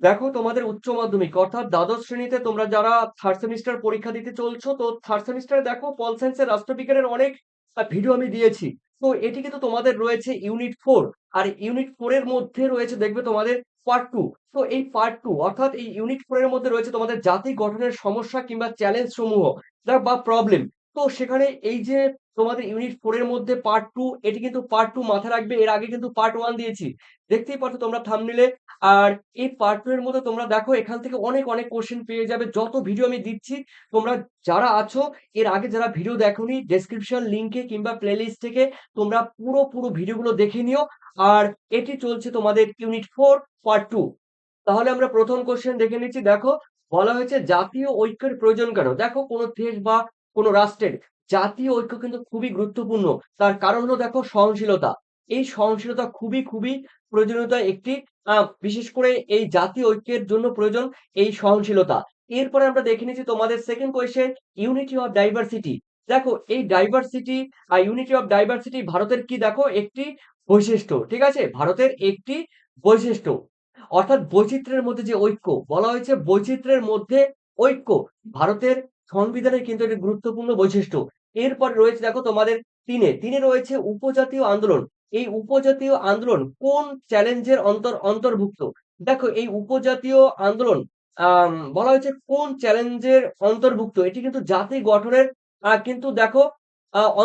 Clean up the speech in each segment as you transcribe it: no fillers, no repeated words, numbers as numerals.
দেখো তোমাদের উচ্চ মাধ্যমিক অর্থাৎ দ্বাদশ শ্রেণীতে তোমরা যারা থার্ড সেমিস্টার পরীক্ষা দিতে চলছো, তো থার্ড সেমিস্টারে দেখো পল সায়েন্সের রাষ্ট্রবিজ্ঞানের অনেক ভিডিও আমি দিয়েছি। তো এটি কিন্তু তোমাদের রয়েছে ইউনিট 4। আর ইউনিট 4 এর মধ্যে রয়েছে দেখবে তোমাদের পার্ট 2। তো এই পার্ট 2 অর্থাৎ এই ইউনিট 4 এর মধ্যে রয়েছে তোমাদের জাতি গঠনের সমস্যা কিংবা চ্যালেঞ্জ সমূহ বা প্রবলেম। তো সেখানে এই যে তোমাদের ইউনিট 4 এর মধ্যে পার্ট 2, এটি কিন্তু পার্ট 2 মাথায় রাখবে। এর আগে কিন্তু পার্ট 1 দিয়েছি, দেখতেই পাচ্ছ তোমরা থাম্বনেইলে। আর এই পার্ট 2 এর মধ্যে তোমরা দেখো এখান থেকে অনেক অনেক কোশ্চেন পেয়ে যাবে। যত ভিডিও আমি দিচ্ছি, তোমরা যারা আছো এর আগে যারা ভিডিও দেখোনি, ডেসক্রিপশন লিংকে কিংবা প্লেলিস্ট থেকে তোমরা পুরো ভিডিওগুলো দেখে নিও। আর এটি চলছে তোমাদের ইউনিট 4 পার্ট 2। তাহলে আমরা প্রথম কোশ্চেন দেখে নিচ্ছি। দেখো, বলা হয়েছে জাতীয় ঐক্যের প্রয়োজন কেন? দেখো, কোনো দেশ বা কোনো রাষ্ট্রের জাতীয় ঐক্য কিন্তু খুবই গুরুত্বপূর্ণ। তার কারণ হলো দেখো সহনশীলতা। এই সহনশীলতা খুবই প্রয়োজনীয়তা একটি। বিশেষ করে এই জাতীয় ঐক্যের জন্য প্রয়োজন এই সহনশীলতা। এরপরে আমরা দেখে নিচ্ছি তোমাদের second question, unity of diversity. দেখো, এই ডাইভার্সিটি ইউনিটি অফ ডাইভার্সিটি ভারতের কি? দেখো, একটি বৈশিষ্ট্য। ঠিক আছে, ভারতের একটি বৈশিষ্ট্য। অর্থাৎ বৈচিত্র্যের মধ্যে যে ঐক্য, বলা হয়েছে বৈচিত্র্যের মধ্যে ঐক্য ভারতের সংবিধানের কিন্তু একটি গুরুত্বপূর্ণ বৈশিষ্ট্য। এরপর রয়েছে দেখো তোমাদের তিনে রয়েছে উপজাতীয় আন্দোলন। এই উপজাতীয় আন্দোলন কোন চ্যালেঞ্জের অন্তর্ভুক্ত? দেখো, এই উপজাতীয় আন্দোলন বলা হয়েছে কোন চ্যালেঞ্জের অন্তর্ভুক্ত? এটি কিন্তু জাতি গঠনের কিন্তু দেখো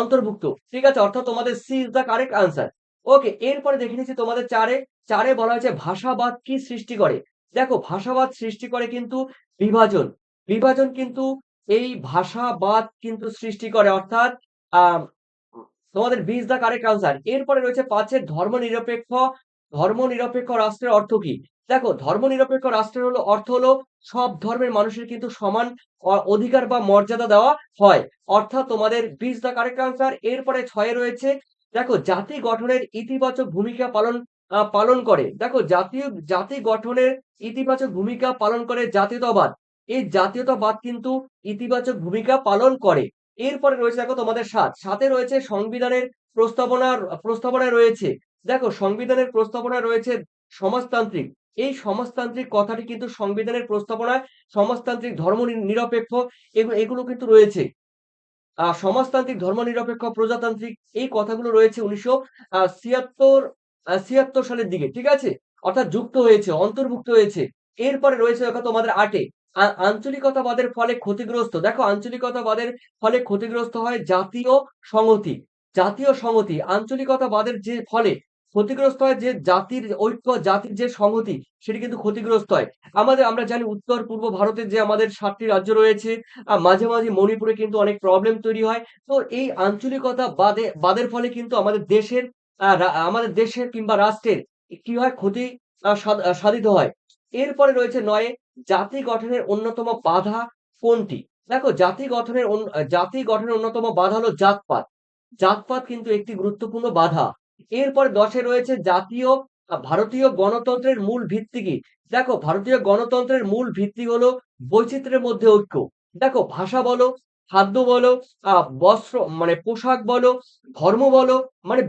অন্তর্ভুক্ত। ঠিক আছে, অর্থাৎ তোমাদের C is the correct answer. Okay, এরপরে দেখে নিচ্ছি তোমাদের চারে বলা হয়েছে ভাষাবাদ কি সৃষ্টি করে? দেখো, ভাষাবাদ সৃষ্টি করে কিন্তু বিভাজন। বিভাজন কিন্তু এই ভাষাবাদ কিন্তু সৃষ্টি করে, অর্থাৎ আহ তোমাদের 20 দা কারেক্ট আনসার। এরপরে রয়েছে 5-এর ধর্মনিরপেক্ষ রাষ্ট্রের অর্থ কি? দেখো, ধর্মনিরপেক্ষ রাষ্ট্রের অর্থ হলো সব ধর্মের মানুষের কিন্তু সমান অধিকার বা মর্যাদা দেওয়া হয়। অর্থাৎ তোমাদের 20 দা কারেক্ট আনসার। এরপরে 6-এ রয়েছে দেখো জাতি গঠনের ইতিবাচক ভূমিকা পালন করে। দেখো, জাতি গঠনের ইতিবাচক ভূমিকা পালন করে জাতীয়তাবাদ। এই জাতীয়তাবাদ কিন্তু ইতিবাচক ভূমিকা পালন করে। এরপরে রয়েছে দেখো তোমাদের 7-এ রয়েছে সংবিধানের প্রস্তাবনায় রয়েছে। দেখো, সংবিধানের প্রস্তাবনায় রয়েছে সমাজতান্ত্রিক। এই সমাজতান্ত্রিক কথাটি কিন্তু সংবিধানের প্রস্তাবনায় সমাজতান্ত্রিক, ধর্মনিরপেক্ষ এগুলো কিন্তু রয়েছে। সমাজতান্ত্রিক, ধর্মনিরপেক্ষ, প্রজাতান্ত্রিক এই কথাগুলো রয়েছে 1976 সালের দিকে। ঠিক আছে, অর্থাৎ যুক্ত হয়েছে, অন্তর্ভুক্ত হয়েছে। এরপরে রয়েছে দেখো তোমাদের 8-এ আঞ্চলিকতাবাদের ফলে ক্ষতিগ্রস্ত। দেখো, আঞ্চলিকতাবাদের ফলে ক্ষতিগ্রস্ত হয় জাতীয় সংহতি। জাতীয় সংহতি আঞ্চলিকতাবাদের যে ফলে ক্ষতিগ্রস্ত হয়, যে জাতির ঐক্য, জাতির যে সংহতি, সেটি কিন্তু ক্ষতিগ্রস্ত হয়। আমরা জানি উত্তর পূর্ব ভারতের যে আমাদের 7টি রাজ্য রয়েছে, মাঝে মণিপুরে কিন্তু অনেক প্রবলেম তৈরি হয়। তো এই আঞ্চলিকতা বাদের ফলে কিন্তু আমাদের দেশের কিংবা রাষ্ট্রের কি হয়? ক্ষতি সাধিত হয়। এরপরে রয়েছে 9-এ জাতি গঠনের অন্যতম বাধা কোনটি? দেখো, জাতি গঠনের অন্যতম বাধা হলো জাতপাত। জাতপাত কিন্তু একটি গুরুত্বপূর্ণ বাধা। এরপরে 10-এ রয়েছে ভারতীয় গণতন্ত্রের মূল ভিত্তি কি? দেখো, ভারতীয় গণতন্ত্রের মূল ভিত্তি হলো বৈচিত্র্যের মধ্যে ঐক্য। দেখো, ভাষা বলো, খাদ্য বলো, বস্ত্র মানে পোশাক বলো, ধর্ম বলো, মানে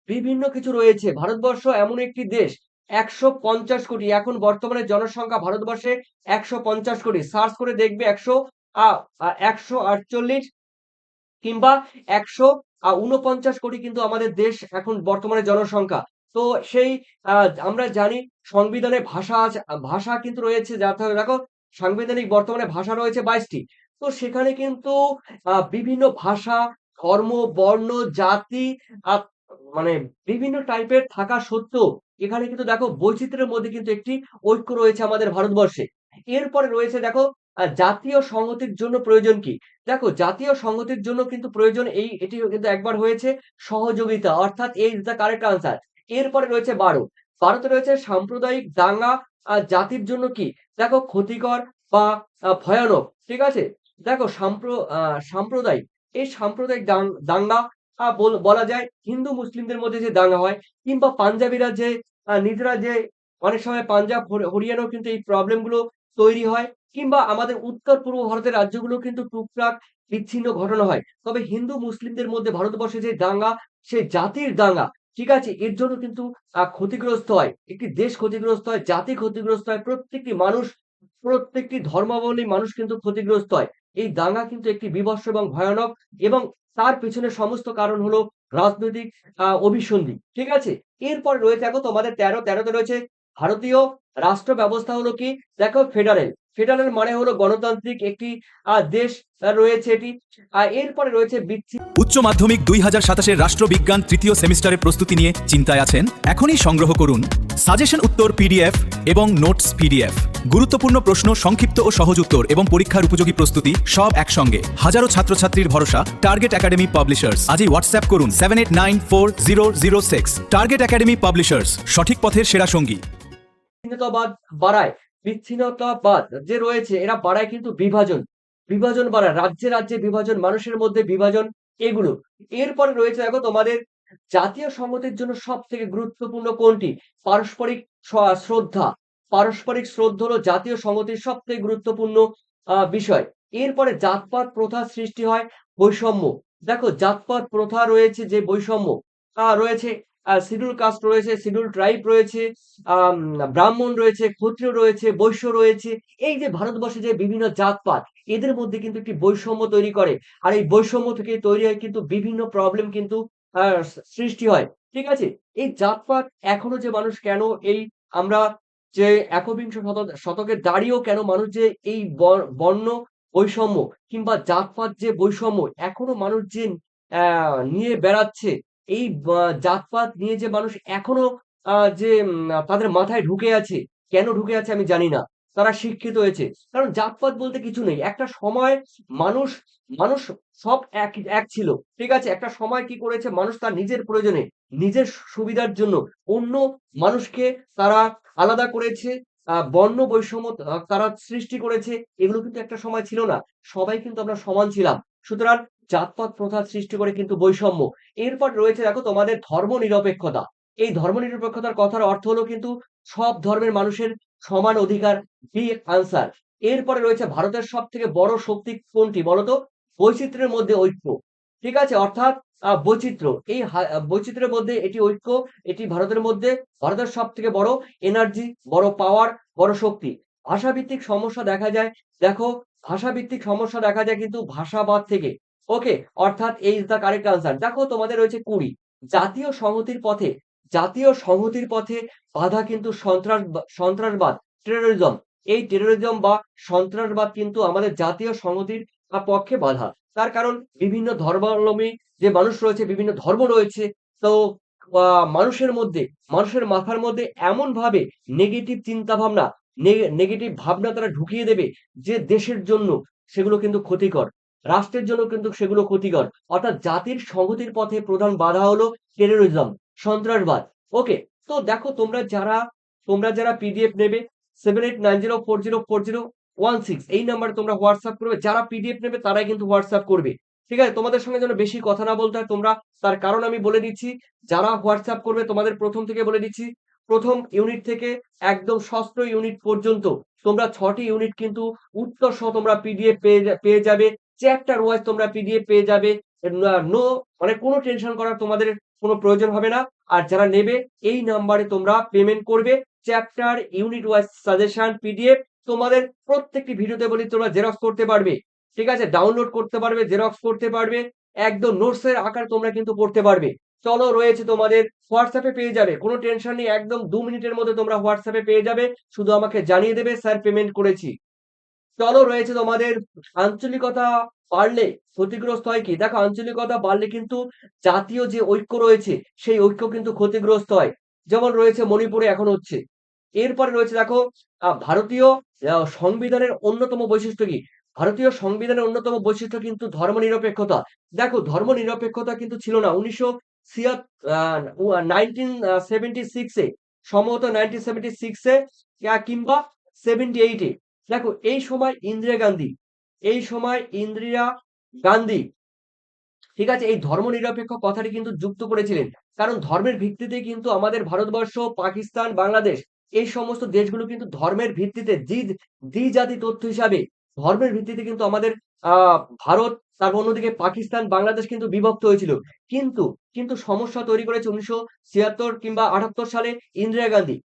বিভিন্ন কিছু রয়েছে। ভারতবর্ষ এমন একটি দেশ, 150 কোটি এখন বর্তমানে জনসংখ্যা ভারতবর্ষে 150 কোটি। সার্চ করে দেখবে 148 কিংবা 149 কোটি কিন্তু আমাদের দেশ এখন বর্তমানে জনসংখ্যা। তো সেই আমরা জানি সংবিধানে ভাষা কিন্তু রয়েছে। দেখো, সাংবিধানিক বর্তমানে ভাষা রয়েছে 22টি। তো সেখানে কিন্তু বিভিন্ন ভাষা, ধর্ম, বর্ণ, জাতি, আ মানে বিভিন্ন টাইপের থাকা সত্ত্বেও এখানে কিন্তু দেখো বৈচিত্র্যের মধ্যে কিন্তু একটি ঐক্য রয়েছে আমাদের ভারতবর্ষে। এরপরে রয়েছে দেখো জাতীয় সংহতির জন্য প্রয়োজন কি? দেখো, জাতীয় সংহতির জন্য কিন্তু প্রয়োজন এটি কিন্তু একবার হয়েছে সহযোগিতা, অর্থাৎ এই ইজ দ্য কারেক্ট আনসার। এরপরে রয়েছে 12তে রয়েছে সাম্প্রদায়িক দাঙ্গা জাতির জন্য কি? দেখো, ক্ষতিকর বা ভয়ানক। ঠিক আছে, দেখো সাম্প্রদায়িক, এই সাম্প্রদায়িক দাঙ্গা বলা যায় হিন্দু মুসলিমদের মধ্যে যে দাঙ্গা হয়, কিংবা পাঞ্জাবিরা যে নিজেরা যে অনেক সময় পাঞ্জাব হরিয়ানাও কিন্তু এই প্রবলেম গুলো তৈরি হয়, কিংবা আমাদের উত্তর পূর্ব ভারতের রাজ্যগুলো কিন্তু টুকটাক বিচ্ছিন্ন ঘটনা হয়। তবে হিন্দু মুসলিমদের মধ্যে ভারতবর্ষে যে দাঙ্গা, সেই জাতির দাঙ্গা, ঠিক আছে? এর জন্য কিন্তু ক্ষতিগ্রস্ত হয়। একটি দেশ ক্ষতিগ্রস্ত হয়, জাতি ক্ষতিগ্রস্ত হয়, প্রত্যেকটি মানুষ, প্রত্যেকটি ধর্মাবলম্বী মানুষ কিন্তু ক্ষতিগ্রস্ত হয়। এই দাঙ্গা কিন্তু একটি বীভৎস এবং ভয়ানক, এবং তার পেছনে সমস্ত কারণ হলো রাজনৈতিক অভিসন্ধি। ঠিক আছে? এরপর রয়েছে দেখো তোমাদের ১৩ তে রয়েছে ভারতীয় রাষ্ট্র ব্যবস্থা হলো কি? দেখো ফেডারেল। ফেডারেল মানে হলো গণতান্ত্রিক একটি দেশ রয়েছে এটি। এরপরে রয়েছে উচ্চ মাধ্যমিক ২০২৭-এর রাষ্ট্রবিজ্ঞান তৃতীয় সেমিস্টারের প্রস্তুতি নিয়ে চিন্তায় আছেন? এখনই সংগ্রহ করুন সাজেশন উত্তর পিডিএফ এবং নোটস পিডিএফ। গুরুত্বপূর্ণ প্রশ্ন, সংক্ষিপ্ত ও সহজ উত্তর এবং পরীক্ষার উপযোগী প্রস্তুতি সব একসঙ্গে। হাজারো ছাত্রছাত্রীর ভরসা টার্গেট একাডেমি পাবলিশার্স। আজই হোয়াটসঅ্যাপ করুন 78940006। টার্গেট একাডেমি পাবলিশার্স, সঠিক পথের সেরা সঙ্গী। বিচ্ছিন্নতাবাদ বাড়ায়। বিচ্ছিন্নতাবাদ যে রয়েছে এরা বাড়ায় কিন্তু বিভাজন। বিভাজন বাড়ায়। রাজ্যে, রাজ্যে বিভাজন, মানুষের মধ্যে বিভাজন, এগুলো। এরপরে রয়েছে দেখো তোমাদের জাতীয় সংহতির জন্য সবথেকে গুরুত্বপূর্ণ কোনটি? পারস্পরিক শ্রদ্ধা। পারস্পরিক শ্রদ্ধা হলো জাতীয় সংহতির সবথেকে গুরুত্বপূর্ণ বিষয়। এরপরে জাতপাত প্রথা সৃষ্টি হয়, বৈষম্য। দেখো জাতপাত প্রথা রয়েছে, যে বৈষম্য রয়েছে, শিডিউল কাস্ট রয়েছে, শিডিউল ট্রাইব রয়েছে, আম ব্রাহ্মণ রয়েছে, ক্ষত্রিয় রয়েছে, বৈশ্য রয়েছে। এই যে ভারতবর্ষে যে বিভিন্ন জাতপাত, এদের মধ্যে কিন্তু একটি বৈষম্য তৈরি করে। আর এই বৈষম্য থেকে তৈরি হয় কিন্তু বিভিন্ন প্রবলেম কিন্তু আ সৃষ্টি হয়। ঠিক আছে? এই জাতপাত এখনো যে মানুষ কেন এই আমরা যে একবিংশ শতকে দাঁড়িয়েও কেন মানুষ যে এই বর্ণ বৈষম্য কিংবা জাতপাত যে বৈষম্য এখনো মানুষ যে নিয়ে বেড়াচ্ছে, এই জাতপাত নিয়ে যে মানুষ এখনো যে তাদের মাথায় ঢুকে আছে, কেন ঢুকে আছে আমি জানি না। তারা শিক্ষিত হয়েছে। কারণ জাতপাত বলতে কিছু নেই। একটা সময় মানুষ মানুষ সব এক ছিল। ঠিক আছে? একটা সময় কি করেছে, মানুষ তার নিজের প্রয়োজনে, নিজের সুবিধার জন্য অন্য মানুষকে তারা আলাদা করেছে। বর্ণ বৈষম্য তারা সৃষ্টি করেছে। এগুলো কিন্তু একটা সময় ছিল না। সবাই কিন্তু আমরা সমান ছিলাম। সুতরাং জাতপাত প্রথা সৃষ্টি করে কিন্তু বৈষম্য। এরপর রয়েছে দেখো তোমাদের ধর্মনিরপেক্ষতা। এই ধর্মনিরপেক্ষতার কথার অর্থ হলো কিন্তু সব ধর্মের মানুষের সমান অধিকার। B answer. এরপরে রয়েছে ভারতের সবথেকে বড় শক্তি কোনটি বলতো? বৈচিত্র্যের মধ্যে ঐক্য। ঠিক আছে? অর্থাৎ বৈচিত্র্য। এই বৈচিত্র্যের মধ্যে এটি ঐক্য, এটি ভারতের মধ্যে ভারতের সবথেকে বড় এনার্জি, বড় পাওয়ার, বড় শক্তি। ভাষাভিত্তিক সমস্যা দেখা যায়। দেখো ভাষাভিত্তিক সমস্যা দেখা যায় কিন্তু ভাষাবাদ থেকে। ওকে? অর্থাৎ এই ইস দ্যা কারেক্ট আনসার। দেখো তোমাদের রয়েছে ২০ জাতীয় সংহতির পথে, জাতীয় সংহতির পথে বাধা কিন্তু সন্ত্রাসবাদ, টেরোরিজম। এই টেরোরিজম বা সন্ত্রাসবাদ কিন্তু আমাদের জাতীয় সংহতির পক্ষে বাধা। তার কারণ বিভিন্ন ধর্মাবলম্বী যে মানুষ রয়েছে, বিভিন্ন ধর্ম রয়েছে। তো মানুষের মধ্যে, মানুষের মাথার মধ্যে এমনভাবে নেগেটিভ চিন্তাভাবনা, নেগেটিভ ভাবনা তারা ঢুকিয়ে দেবে যে দেশের জন্য সেগুলো কিন্তু ক্ষতিকর। রাষ্ট্রের জন্য কিন্তু সেগুলো ক্ষতিকর। অর্থাৎ জাতির সংহতির পথে প্রধান বাধা হলো টেরোরিজম, সন্ত্রাসবাদ। ওকে? তো দেখো তোমরা যারা পিডিএফ নেবে 7890404016 এই নাম্বারে তোমরা হোয়াটসঅ্যাপ করবে। যারা পিডিএফ নেবে তারাই কিন্তু হোয়াটসঅ্যাপ করবে। ঠিক আছে? তোমাদের সঙ্গে যেন বেশি কথা না বলতে হয় তোমরা, তার কারণ আমি বলে দিচ্ছি। যারা হোয়াটসঅ্যাপ করবে তোমাদের ১ম থেকে বলে দিচ্ছি, ১ম ইউনিট থেকে একদম ষষ্ঠ ইউনিট পর্যন্ত তোমরা ৬ টি ইউনিট কিন্তু উত্তর সহ তোমরা পিডিএফ পেয়ে যাবে। চ্যাপ্টার ওয়াইজ তোমরা পিডিএফ পেয়ে যাবে। নো মানে কোনো টেনশন করার তোমাদের কোনো প্রয়োজন হবে না। আর যারা নেবে এই নাম্বারে তোমরা পেমেন্ট করবে। Chapter, unit wise suggestion, PDF তোমাদের প্রত্যেকটি ভিডিওতে বলি তোমরা জেরক্স করতে পারবে। ঠিক আছে? ডাউনলোড করতে পারবে, জেরক্স করতে পারবে। একদম নোটসের আকারে তোমরা কিন্তু পড়তে পারবে। চলো রয়েছে তোমাদের হোয়াটসঅ্যাপে পেয়ে যাবে। কোনো টেনশন নেই। একদম ২ মিনিটের মধ্যে তোমরা হোয়াটসঅ্যাপে পেয়ে যাবে। শুধু আমাকে জানিয়ে দেবে স্যার পেমেন্ট করেছি। চলো রয়েছে তোমাদের আঞ্চলিকতা বাড়লে ক্ষতিগ্রস্ত হয় কি? দেখো আঞ্চলিকতা বাড়লে কিন্তু জাতীয় যে ঐক্য রয়েছে সেই ঐক্য কিন্তু ক্ষতিগ্রস্ত হয়। যেমন রয়েছে মণিপুরে এখন হচ্ছে। এরপরে রয়েছে দেখো ভারতীয় সংবিধানের অন্যতম বৈশিষ্ট্য কি? ভারতীয় সংবিধানের অন্যতম বৈশিষ্ট্য কিন্তু ধর্মনিরপেক্ষতা। দেখো ধর্মনিরপেক্ষতা কিন্তু ছিল না 1976 এ, সম্ভবত 1976 এ কিংবা 78 এ। দেখো এই সময় ইন্দিরা গান্ধী, ঠিক আছে? এই ধর্মনিরপেক্ষ কথাটি কিন্তু যুক্ত করেছিলেন। কারণ ধর্মের ভিত্তিতে কিন্তু আমাদের ভারতবর্ষ, পাকিস্তান, বাংলাদেশ এই সমস্ত দেশগুলো কিন্তু ধর্মের ভিত্তিতে দ্বিজাতি তথ্য হিসাবে ধর্মের ভিত্তিতে কিন্তু আমাদের ভারত, তারপর অন্যদিকে পাকিস্তান, বাংলাদেশ কিন্তু বিভক্ত হয়েছিল। কিন্তু কিন্তু সমস্যা তৈরি করেছে ১৯৭৬ কিংবা ৭৮ সালে ইন্দিরা গান্ধী।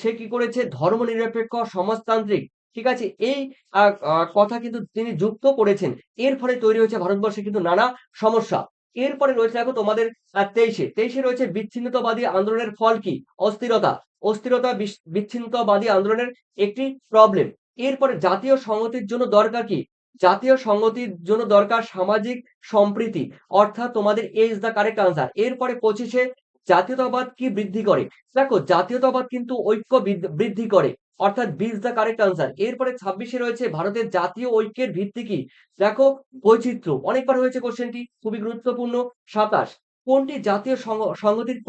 সে কি করেছে? ধর্মনিরপেক্ষ সমাজতান্ত্রিক, ঠিক আছে? এই আ আ কথা কিন্তু তিনি যুক্ত করেছেন। এর ফলে তৈরি হয়েছে ভারতবর্ষে কিন্তু নানা সমস্যা। এরপরে রয়েছে দেখো তোমাদের ২৩ এ রয়েছে বিচ্ছিন্নতাবাদী আন্দোলনের ফল কি? অস্থিরতা। অস্থিরতা বিচ্ছিন্নতাবাদী আন্দোলনের একটি প্রবলেম। এরপরে জাতীয় সংহতির জন্য দরকার কি? জাতীয় সংহতির জন্য দরকার সামাজিক সম্প্রীতি। অর্থাৎ তোমাদের A is the correct answer। এরপরে ২৫ এ জাতীয়তাবাদ কি বৃদ্ধি করে? দেখো জাতীয়তাবাদ কিন্তু ঐক্য বৃদ্ধি করে। অর্থাৎ B is the correct answer। এরপরে ২৬ এ রয়েছে ভারতের জাতীয় ঐক্যের ভিত্তি কি? দেখো বৈচিত্র্য। অনেকবার হয়েছে কোশ্চেনটি, খুবই গুরুত্বপূর্ণ। ২৭ কোনটি জাতীয় সংহতির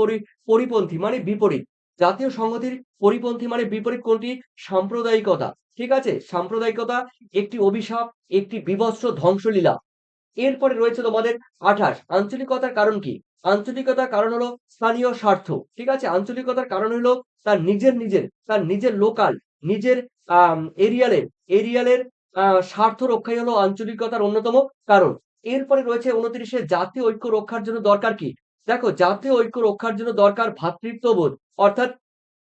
পরিপন্থী মানে বিপরীত? জাতীয় সংহতির পরিপন্থী মানে বিপরীত কোনটি? সাম্প্রদায়িকতা। ঠিক আছে? সাম্প্রদায়িকতা একটি অভিশাপ, একটি বীভৎস ধ্বংসলীলা। এরপরে রয়েছে তোমাদের ২৮ আঞ্চলিকতার কারণ কি? আঞ্চলিকতার কারণ হলো স্থানীয় স্বার্থ। ঠিক আছে? আঞ্চলিকতার কারণ হলো তার নিজের লোকাল, নিজের এরিয়ালের এরিয়ালের স্বার্থ রক্ষাই হলো আঞ্চলিকতার অন্যতম কারণ। এরপরে রয়েছে ২৯ এ জাতীয় ঐক্য রক্ষার জন্য দরকার কি? দেখো জাতীয় ঐক্য রক্ষার জন্য দরকার ভ্রাতৃত্ববোধ। অর্থাৎ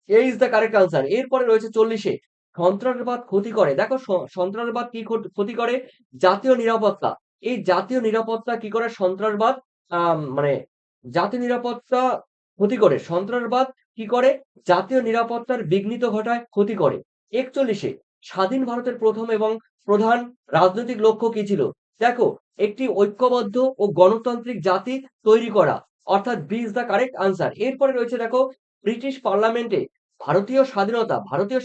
A is the correct answer। এরপরে রয়েছে ৪০ এ সন্ত্রাসবাদ ক্ষতি করে। দেখো সন্ত্রাসবাদ কি ক্ষতি করে? জাতীয় নিরাপত্তা। এই জাতীয় নিরাপত্তা কি করে? সন্ত্রাসবাদ মানে জাতীয় নিরাপত্তা ক্ষতি করে। সন্ত্রাসবাদ কি করে? জাতীয় নিরাপত্তার বিঘ্নিত ঘটায়, ক্ষতি করে। ৪১ এ স্বাধীন ভারতের প্রথম এবং প্রধান রাজনৈতিক লক্ষ্য কি ছিল? দেখো একটি ঐক্যবদ্ধ ও গণতান্ত্রিক জাতি তৈরি করা। অর্থাৎ B is the correct answer। এরপরে রয়েছে দেখো ব্রিটিশ পার্লামেন্টে ভারতীয়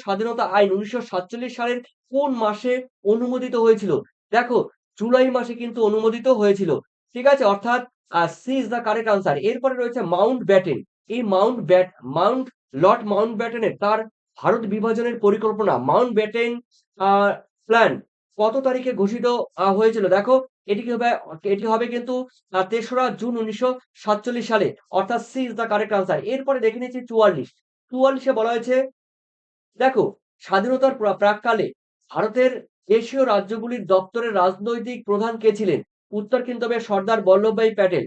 স্বাধীনতা আইন ১৯৪৭ সালের কোন মাসে অনুমোদিত হয়েছিল? দেখো জুলাই মাসে কিন্তু অনুমোদিত হয়েছিল। ঠিক আছে? অর্থাৎ C is the correct answer. এরপরে রয়েছে মাউন্ট ব্যাটেন। এই লর্ড মাউন্ট ব্যাটেনের তার ভারত বিভাজনের পরিকল্পনা আ প্ল্যান কত তারিখে ঘোষিত হয়েছিল? দেখো এটি হবে কিন্তু ৩রা জুন ১৯৪৭ সালে। অর্থাৎ C is the correct answer. এরপরে দেখে নিচ্ছি ৪৪। ৪৪ এ বলা হয়েছে দেখো স্বাধীনতার প্রাক্কালে ভারতের দেশীয় রাজ্যগুলির দপ্তরের রাজনৈতিক প্রধান কে ছিলেন? উত্তর কিন্তু হবে সর্দার বল্লভভাই প্যাটেল।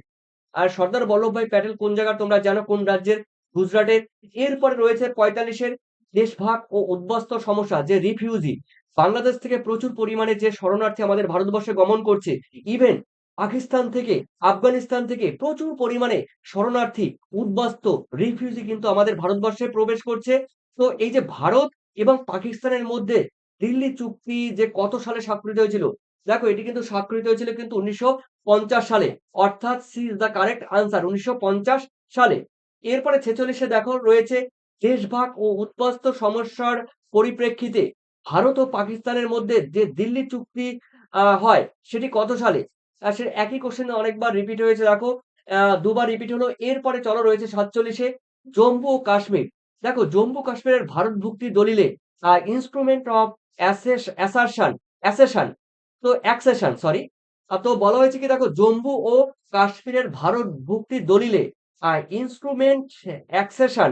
আর সর্দার বল্লভভাই প্যাটেল কোন জায়গার তোমরা জানো? কোন রাজ্যের? গুজরাটের। এরপরে রয়েছে ৪৫ এর দেশভাগ ও উদ্বাস্তু সমস্যা যে রিফিউজি বাংলাদেশ থেকে প্রচুর পরিমাণে যে শরণার্থী আমাদের ভারতবর্ষে গমন করছে, ইভেন পাকিস্তান থেকে, আফগানিস্তান থেকে প্রচুর পরিমাণে শরণার্থী, উদ্বাস্তু, রিফিউজি কিন্তু আমাদের ভারতবর্ষে প্রবেশ করছে। তো এই যে ভারত এবং পাকিস্তানের মধ্যে দিল্লি চুক্তি যে কত সালে স্বাক্ষরিত হয়েছিল? দেখো এটি কিন্তু স্বাক্ষরিত হয়েছিল কিন্তু ১৯৫০ সালে। অর্থাৎ C is the correct answer ১৯৫০ সালে। এরপরে ৪৬ এ দেখো রয়েছে দেশভাগ ও উদ্বাস্তু সমস্যার পরিপ্রেক্ষিতে ভারত ও পাকিস্তানের মধ্যে যে দিল্লি চুক্তি হয় সেটি কত সালে? সে একই কোশ্চেন অনেকবার রিপিট হয়েছে দেখো। দুবার রিপিট হলো। এরপরে চলো রয়েছে ৪৭ এ জম্মু ও কাশ্মীর। দেখো জম্মু কাশ্মীরের ভারত ভুক্তি দলিলে ইন্সট্রুমেন্ট অফ অ্যাসেশন তো অ্যাকসেশন সরি। তো বলা হয়েছে কি দেখো জম্মু ও কাশ্মীরের ভারত ভুক্তির দলিলে ইন্সট্রুমেন্ট অ্যাকসেশন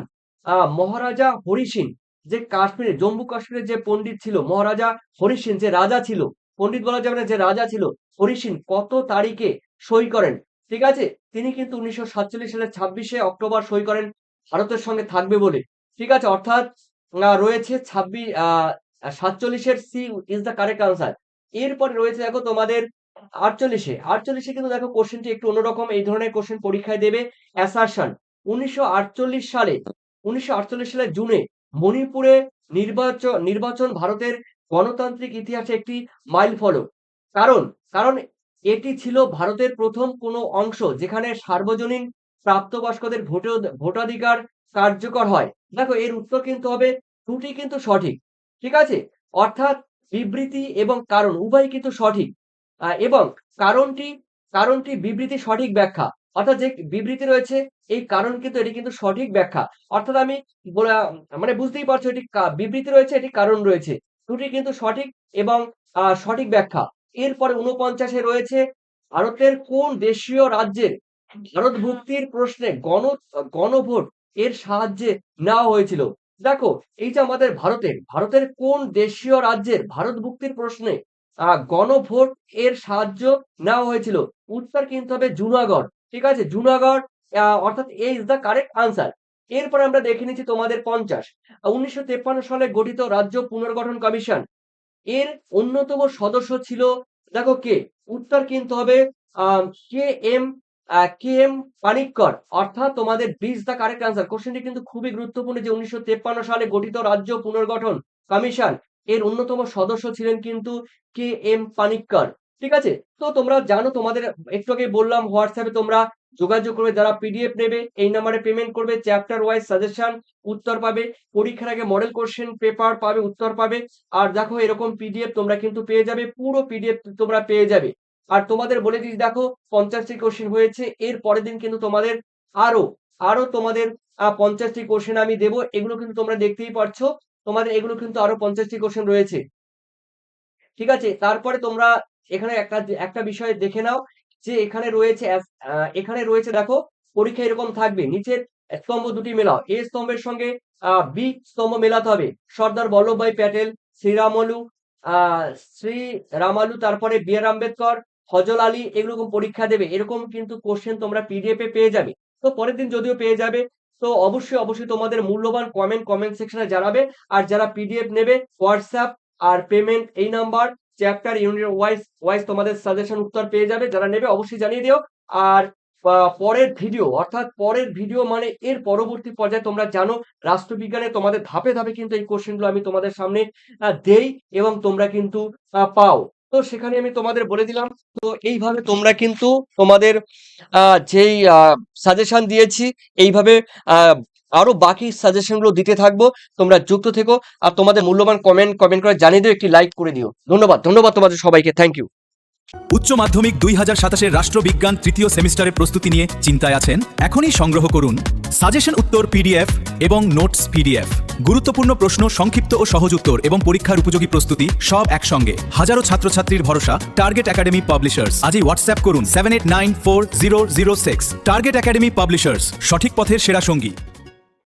মহারাজা হরি সিং যে কাশ্মীরে জম্মু কাশ্মীরের যে পণ্ডিত ছিল মহারাজা হরি সিং যে রাজা ছিল, পণ্ডিত বলা যাবে না যে রাজা ছিল, হরি সিং কত তারিখে সই করেন? ঠিক আছে? তিনি কিন্তু ১৯৪৭ সালের ২৬শে অক্টোবর সই করেন ভারতের সঙ্গে থাকবে বলে। ঠিক আছে? অর্থাৎ রয়েছে ৪৭ এর C is the correct answer. এরপরে রয়েছে দেখো তোমাদের ৪৮ এ। ৪৮ এ কিন্তু দেখো কোশ্চেনটি একটু অন্যরকম। এই ধরনের কোশ্চেন পরীক্ষায় দেবে। অ্যাসারশন ১৯৪৮ সালে ১৯৪৮ সালের জুনে মণিপুরে নির্বাচন ভারতের গণতান্ত্রিক ইতিহাসে একটি মাইলফলক। কারণ কারণ এটি ছিল ভারতের প্রথম কোনো অংশ যেখানে সার্বজনীন প্রাপ্তবয়স্কদের ভোটাধিকার কার্যকর হয়। দেখো এর উত্তর কিন্তু হবে দুটি কিন্তু সঠিক। ঠিক আছে? অর্থাৎ বিবৃতি এবং কারণ উভয়ই কিন্তু সঠিক। এবং কারণটি কারণটি বিবৃতির সঠিক ব্যাখ্যা। অর্থাৎ যে বিবৃতি রয়েছে এই কারণ কিন্তু এটি কিন্তু সঠিক ব্যাখ্যা। অর্থাৎ আমি বলা মানে বুঝতেই পারছো এটি বিবৃতি রয়েছে, এটি কারণ রয়েছে। দুটি কিন্তু সঠিক এবং সঠিক ব্যাখ্যা। এরপরে ৪৯ এ রয়েছে ভারতের কোন দেশীয় রাজ্যের ভারত ভুক্তির প্রশ্নে গণভোট এর সাহায্যে নেওয়া হয়েছিল? দেখো এই যে আমাদের ভারতের কোন দেশীয় রাজ্যের ভারত ভুক্তির প্রশ্নে গণভোট এর সাহায্য নেওয়া হয়েছিল? উত্তর কিন্তু হবে জুনাগড়। ঠিক আছে? জুনাগড় অর্থাৎ এ ইস দ্য কারেক্ট আনসার। এরপরে আমরা দেখে নিচ্ছি তোমাদের ৫০। ১৯৫৩ সালে গঠিত রাজ্য পুনর্গঠন কমিশন এর অন্যতম সদস্য ছিল দেখো কে? উত্তর কিন্তু হবে কে এম পানিক্কর। অর্থাৎ তোমাদের ২০ দ্য কারেক্ট আনসার। কোশ্চেনটি কিন্তু খুবই গুরুত্বপূর্ণ যে ১৯৫৩ সালে গঠিত রাজ্য পুনর্গঠন কমিশন এর অন্যতম সদস্য ছিলেন কিন্তু কে এম পানিক্কর। ঠিক আছে? তো তোমরা জানো তোমাদের একটু আগে বললাম হোয়াটসঅ্যাপে তোমরা যোগাযোগ করবে যারা পিডিএফ নেবে এই নাম্বারে পেমেন্ট করবে চ্যাপ্টার ওয়াইজ সাজেশন উত্তর পাবে পরীক্ষার আগে মডেল কোশ্চেন পেপার পাবে উত্তর পাবে আর দেখো এরকম পিডিএফ তোমরা কিন্তু পেয়ে যাবে পুরো পিডিএফ তোমরা পেয়ে যাবে আর তোমাদের বলে দিই দেখো 50টি কোশ্চেন হয়েছে এর পরের দিন কিন্তু তোমাদের আরো তোমাদের 50টি কোশ্চেন আমি দেব এগুলো কিন্তু তোমরা দেখতেই পারছো তোমাদের এগুলো কিন্তু আরো 50টি কোশ্চেন রয়েছে ঠিক আছে তারপরে তোমরা এখানে একটা বিষয় দেখে নাও যে এখানে রয়েছে দেখো পরীক্ষা এরকম থাকবে নিচের স্তম্ভ দুটি মেলাও এ স্তম্ভের সঙ্গে বি স্তম্ভ মেলাতে হবে সর্দার বল্লভভাই প্যাটেল শ্রী রামালু তারপরে বি আর আম্বেদকর ফজল আলী এরকম পরীক্ষা দেবে এরকম কিন্তু কোশ্চেন তোমরা পিডিএফ এ পেয়ে যাবে তো পরের দিন যদিও পেয়ে যাবে তো অবশ্যই তোমাদের মূল্যবান কমেন্ট সেকশনে জানাবে আর যারা পিডিএফ নেবে হোয়াটসঅ্যাপ আর পেমেন্ট এই নাম্বার চ্যাপ্টার ইউনিট ওয়াইজ তোমাদের সাজেশন উত্তর পেয়ে যাবে যারা নেবে অবশ্যই জানিয়ে দিও আর পরের ভিডিও মানে এর পরবর্তী পর্যায়ে তোমরা জানো রাষ্ট্রবিজ্ঞানে তোমাদের ধাপে ধাপে কিন্তু এই কোশ্চেনগুলো আমি তোমাদের সামনে দেই এবং তোমরা কিন্তু পাও তো সেখানে আমি তোমাদের বলে দিলাম তো এইভাবে তোমরা কিন্তু তোমাদের যেই সাজেশন দিয়েছি এইভাবে আরো বাকি সাজেশন গুলো দিতে থাকবো তোমরা যুক্ত থেকো আর তোমাদের মূল্যবান কমেন্ট করে জানিয়ে দিও একটি লাইক করে দিও ধন্যবাদ তোমাদের সবাইকে থ্যাংক ইউ উচ্চ মাধ্যমিক 2027 রাষ্ট্রবিজ্ঞান তৃতীয় সেমিস্টারের প্রস্তুতি নিয়ে চিন্তায় আছেন এখনই সংগ্রহ করুন সাজেশন উত্তর পিডিএফ এবং নোটস পিডিএফ গুরুত্বপূর্ণ প্রশ্ন সংক্ষিপ্ত ও সহজ উত্তর এবং পরীক্ষার উপযোগী প্রস্তুতি সব একসঙ্গে হাজারো ছাত্রছাত্রীর ভরসা টার্গেট একাডেমি পাবলিশার্স আজই হোয়াটসঅ্যাপ করুন 78940006 টার্গেট একাডেমি পাবলিশার্স সঠিক পথের সেরা সঙ্গী